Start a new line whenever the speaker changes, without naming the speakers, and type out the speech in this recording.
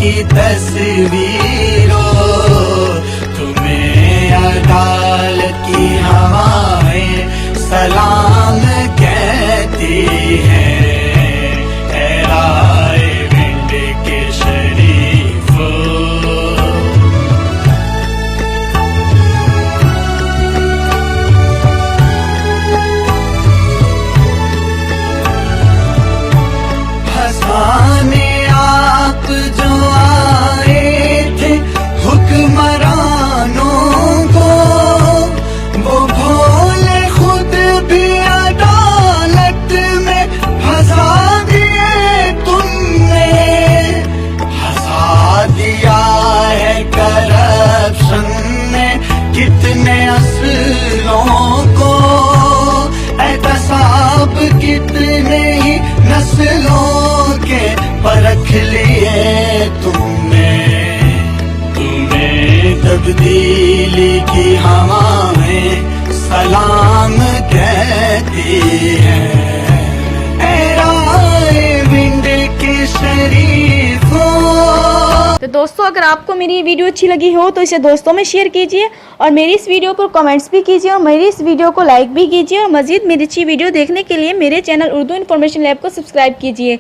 की तस्वीरों, तुम्हें अदालत की हवाएं सलाम कहती हैं। ऐ राय विंड के शरीफों, हंसाने आप जो आए थे हुक्मरानों को, वो भोले खुद भी अदालत में फंसा दिए तुमने। हंसा दिया है करप्शन ने कितने असलों को, एहतसाब कितने ही नस्लों के परख लिए तुमने। तुम्हें तब्दीली की हवाएं सलाम कहती हैं। ऐ राय विंड के शरीफों।
तो दोस्तों, अगर आपको मेरी ये वीडियो अच्छी लगी हो तो इसे दोस्तों में शेयर कीजिए और मेरी इस वीडियो पर कमेंट्स भी कीजिए और मेरी इस वीडियो को लाइक भी कीजिए और मज़ीद मेरी अच्छी वीडियो देखने के लिए मेरे चैनल उर्दू इन्फॉर्मेशन लैब को सब्सक्राइब कीजिए।